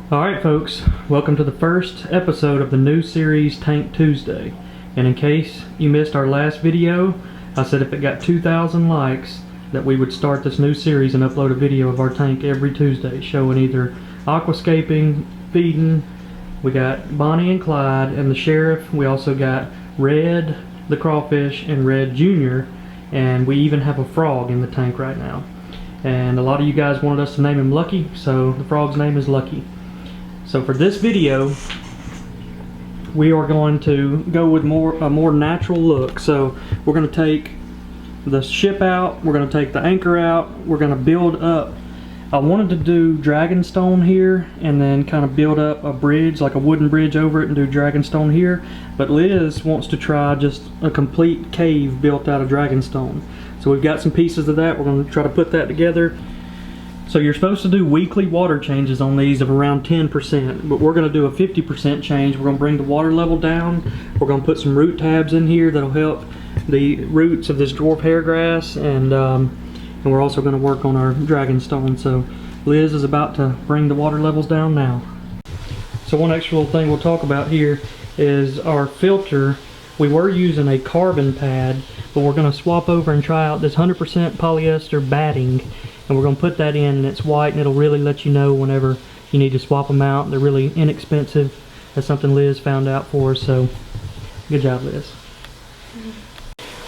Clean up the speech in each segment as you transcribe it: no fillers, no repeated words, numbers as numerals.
Alright folks, welcome to the first episode of the new series Tank Tuesday. And in case you missed our last video, I said if it got 2,000 likes that we would start this new series and upload a video of our tank every Tuesday showing either aquascaping, feeding. We got Bonnie and Clyde and the sheriff. We also got Red, the crawfish, and Red Jr. And we even have a frog in the tank right now. And a lot of you guys wanted us to name him Lucky, so the frog's name is Lucky. So for this video, we are going to go with a more natural look. So we're going to take the ship out, we're going to take the anchor out, we're going to build up. I wanted to do dragonstone here and then kind of build up a bridge, like a wooden bridge over it, and do dragonstone here. But Liz wants to try just a complete cave built out of dragonstone. So we've got some pieces of that. We're going to try to put that together. So you're supposed to do weekly water changes on these of around 10%, but we're going to do a 50% change. We're going to bring the water level down. We're going to put some root tabs in here that'll help the roots of this dwarf hairgrass, and we're also going to work on our dragonstone. So Liz is about to bring the water levels down now. So one extra little thing we'll talk about here is our filter. We were using a carbon pad, but we're going to swap over and try out this 100% polyester batting. And we're going to put that in, and it's white, and it'll really let you know whenever you need to swap them out. They're really inexpensive. That's something Liz found out for us, so good job, Liz.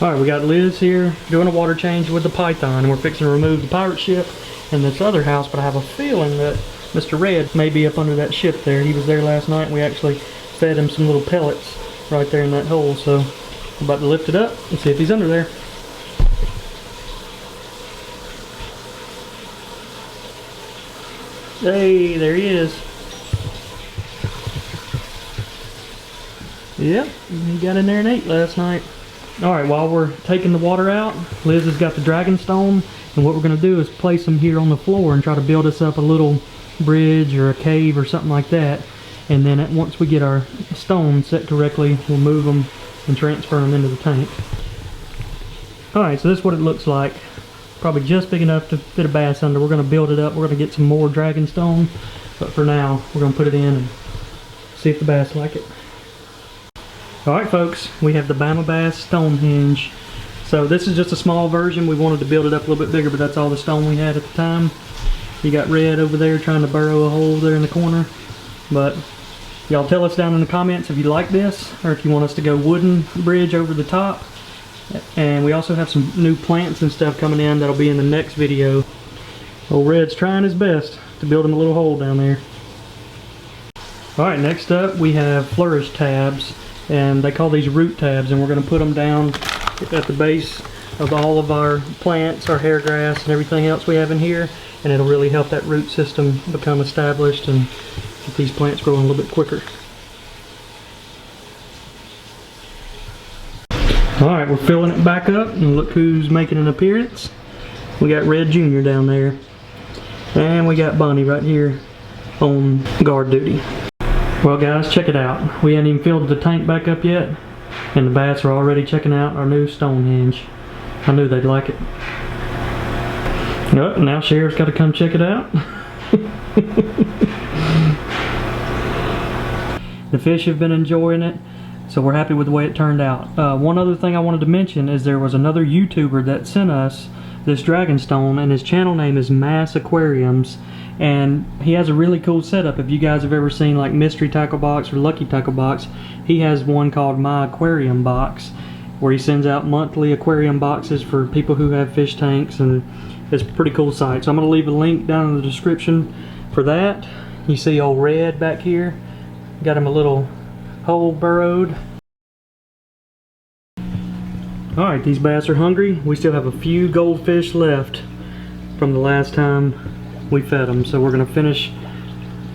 Alright, we got Liz here doing a water change with the python, and we're fixing to remove the pirate ship in this other house, but I have a feeling that Mr. Red may be up under that ship there. He was there last night, and we actually fed him some little pellets right there in that hole, so I'm about to lift it up and see if he's under there. Hey, there he is. Yep, he got in there and ate last night. Alright, while we're taking the water out, Liz has got the dragonstone, and what we're going to do is place them here on the floor and try to build us up a little bridge or a cave or something like that. And then once we get our stones set correctly, we'll move them and transfer them into the tank. Alright, so this is what it looks like. Probably just big enough to fit a bass under. We're going to build it up. We're going to get some more dragonstone, but for now we're going to put it in and see if the bass like it. Alright folks, we have the BamaBass Stonehenge. So this is just a small version. We wanted to build it up a little bit bigger, but that's all the stone we had at the time. You got Red over there trying to burrow a hole there in the corner. But y'all tell us down in the comments if you like this, or if you want us to go wooden bridge over the top. And we also have some new plants and stuff coming in that'll be in the next video. Old Red's trying his best to build him a little hole down there. Alright, next up we have flourish tabs, and they call these root tabs, and we're going to put them down at the base of all of our plants, our hair grass, and everything else we have in here, and it'll really help that root system become established and get these plants growing a little bit quicker. Alright, we're filling it back up, and look who's making an appearance. We got Red Jr. down there, and we got Bonnie right here on guard duty. Well guys, check it out. We hadn't even filled the tank back up yet, and the bass are already checking out our new Stonehenge. I knew they'd like it. Oh, now Sheriff's got to come check it out. The fish have been enjoying it. So we're happy with the way it turned out. One other thing I wanted to mention is there was another YouTuber that sent us this dragonstone, and his channel name is Mass Aquariums, and he has a really cool setup. If you guys have ever seen like Mystery Tackle Box or Lucky Tackle Box, he has one called My Aquarium Box, where he sends out monthly aquarium boxes for people who have fish tanks, and it's a pretty cool site. So I'm going to leave a link down in the description for that. You see old Red back here, got him a little hole burrowed. Alright, these bass are hungry. We still have a few goldfish left from the last time we fed them, so we're going to finish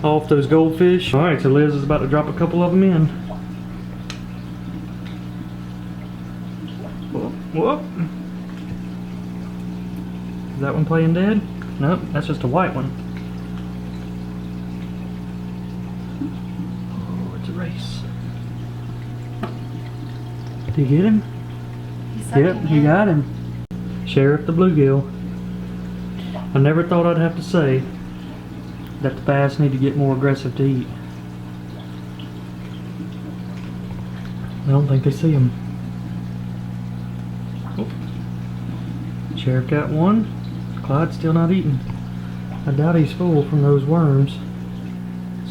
off those goldfish. Alright, so Liz is about to drop a couple of them in. Whoop. Is that one playing dead? Nope, that's just a white one. Oh, it's a race. Did you get him? Yep, he got him. Sheriff the bluegill. I never thought I'd have to say that the bass need to get more aggressive to eat. I don't think they see them. Oh. Sheriff got one. Clyde's still not eating. I doubt he's full from those worms.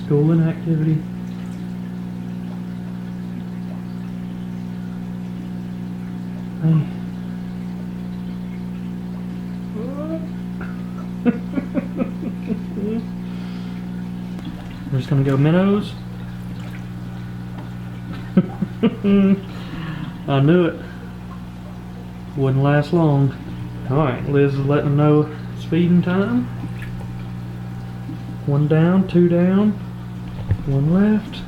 Schooling activity. Hey. We're just gonna go minnows. I knew it. Wouldn't last long. Alright, Liz is letting them know it's feeding time. One down, two down, one left.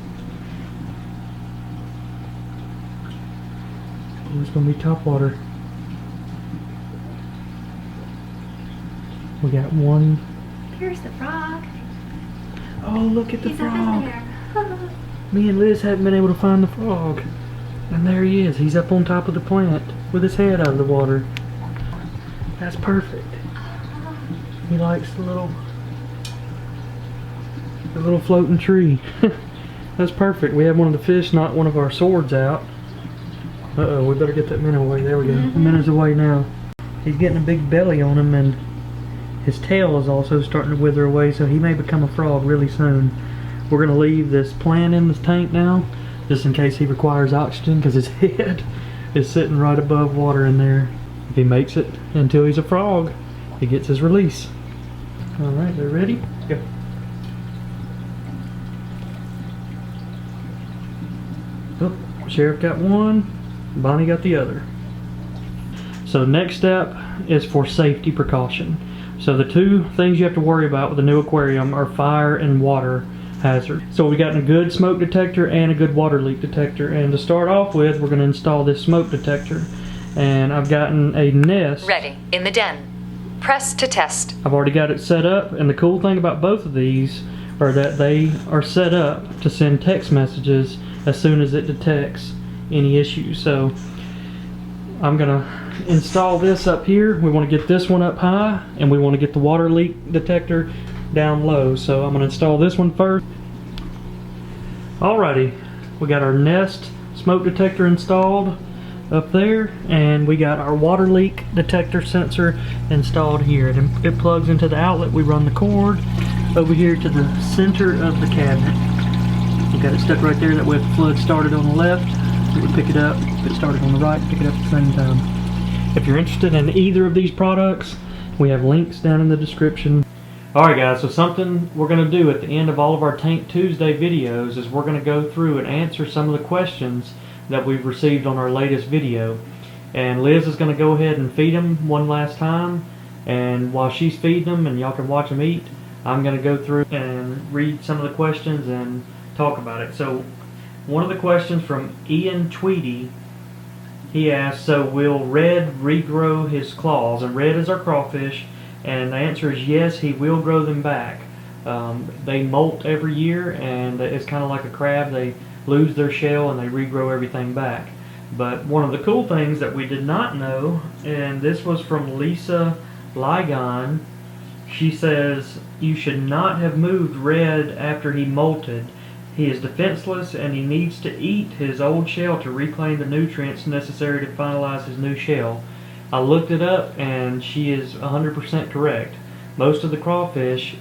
Oh, it's gonna be topwater. We got one. Here's the frog. Oh, look at the He's frog. up in there. Me and Liz haven't been able to find the frog. And there he is. He's up on top of the plant with his head out of the water. That's perfect. He likes the little floating tree. That's perfect. We have one of the fish knock one of our swords out. Uh-oh, we better get that minnow away. There we go. The minnow's away now. He's getting a big belly on him, and his tail is also starting to wither away, so he may become a frog really soon. We're going to leave this plant in the tank now, just in case he requires oxygen, because his head is sitting right above water in there. If he makes it until he's a frog, he gets his release. Alright, they're ready? Go. Oh, Sheriff got one, Bonnie got the other. So next step is for safety precaution. So the two things you have to worry about with a new aquarium are fire and water hazard. So we got a good smoke detector and a good water leak detector, and to start off with, we're going to install this smoke detector. And I've gotten a nest ready in the den. Press to test. I've already got it set up, and the cool thing about both of these are that they are set up to send text messages as soon as it detects any issues. So I'm gonna install this up here. We want to get this one up high, and we want to get the water leak detector down low. So I'm gonna install this one first. Alrighty, we got our Nest smoke detector installed up there, and we got our water leak detector sensor installed here. It plugs into the outlet. We run the cord over here to the center of the cabinet. We got it stuck right there. That way if the flood started on the left, it would pick it up. If it started on the right, pick it up at the same time. If you're interested in either of these products, we have links down in the description. Alright guys, so something we're going to do at the end of all of our Tank Tuesday videos is we're going to go through and answer some of the questions that we've received on our latest video. And Liz is going to go ahead and feed them one last time, and while she's feeding them and y'all can watch them eat, I'm going to go through and read some of the questions and talk about it. So one of the questions from Ian Tweedy, he asked, so will Red regrow his claws? And Red is our crawfish, and the answer is yes, he will grow them back. They molt every year, and it's kind of like a crab. They lose their shell and they regrow everything back. But one of the cool things that we did not know, and this was from Lisa Ligon, she says, you should not have moved Red after he molted. He is defenseless and he needs to eat his old shell to reclaim the nutrients necessary to finalize his new shell. I looked it up and she is 100% correct. Most of the crawfish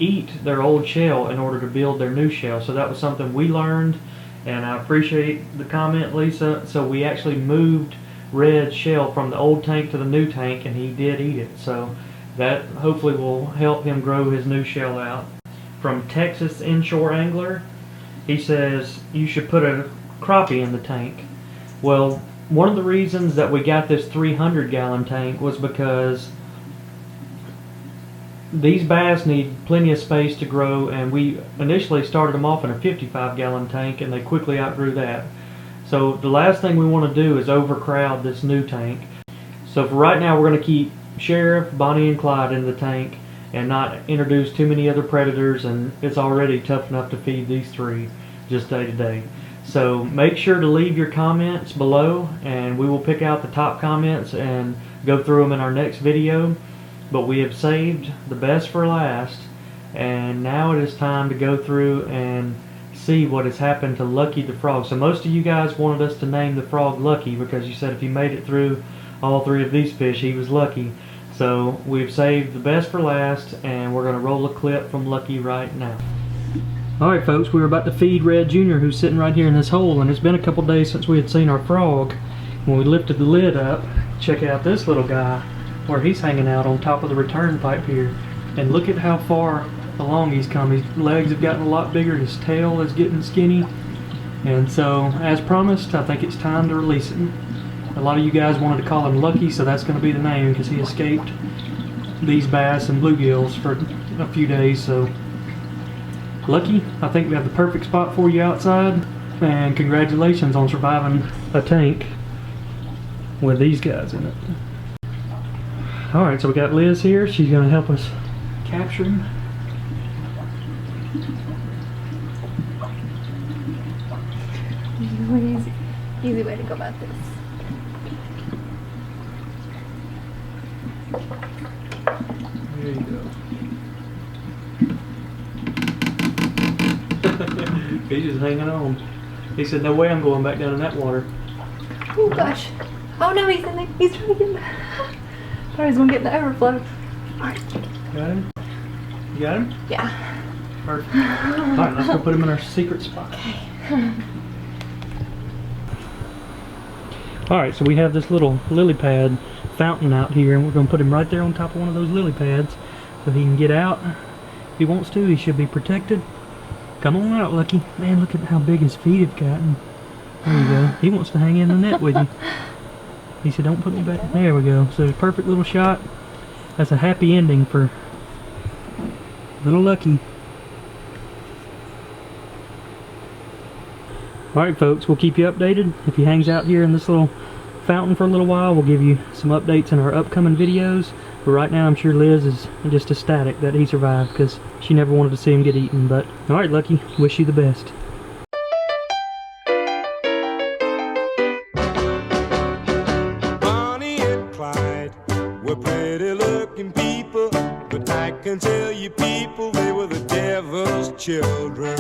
eat their old shell in order to build their new shell. So that was something we learned, and I appreciate the comment, Lisa. So we actually moved Red's shell from the old tank to the new tank, and he did eat it. So that hopefully will help him grow his new shell out. From Texas Inshore Angler, he says you should put a crappie in the tank. Well, one of the reasons that we got this 300-gallon tank was because these bass need plenty of space to grow, and we initially started them off in a 55-gallon tank, and they quickly outgrew that. So the last thing we want to do is overcrowd this new tank. So for right now, we're going to keep Sheriff, Bonnie, and Clyde in the tank and not introduce too many other predators, and it's already tough enough to feed these three just day to day. So make sure to leave your comments below, and we will pick out the top comments and go through them in our next video. But we have saved the best for last, And now it is time to go through and see what has happened to Lucky the frog. So most of you guys wanted us to name the frog Lucky because you said if he made it through all 3 of these fish, he was lucky. So we've saved the best for last, and we're going to roll a clip from Lucky right now. Alright folks, we were about to feed Red Jr., who's sitting right here in this hole, and it's been a couple days since we had seen our frog. When we lifted the lid up, check out this little guy where he's hanging out on top of the return pipe here. And look at how far along he's come. His legs have gotten a lot bigger, his tail is getting skinny. And so, as promised, I think it's time to release him. A lot of you guys wanted to call him Lucky, so that's going to be the name because he escaped these bass and bluegills for a few days. So, Lucky, I think we have the perfect spot for you outside, and congratulations on surviving a tank with these guys in it. Alright, so we got Liz here. She's going to help us capture him. Easy way to go about this. There you go. He's just hanging on. He said, no way I'm going back down in that water. Oh gosh. Oh no, he's in there. He's trying to get in there. Thought he was going to get in the overflow. Alright. Got him? You got him? Yeah. Perfect. Alright, let's go put him in our secret spot. Okay. Alright, so we have this little lily pad fountain out here, and we're going to put him right there on top of one of those lily pads so he can get out. If he wants to, he should be protected. Come on out, Lucky. Man, look at how big his feet have gotten. There you go. He wants to hang in the net with you. He said, don't put me back. There we go. So, perfect little shot. That's a happy ending for little Lucky. Alright folks, we'll keep you updated. If he hangs out here in this little fountain for a little while, we'll give you some updates in our upcoming videos. But right now I'm sure Liz is just ecstatic that he survived because she never wanted to see him get eaten. But alright Lucky, wish you the best. Bonnie and Clyde were pretty looking people, but I can tell you people, they were the devil's children.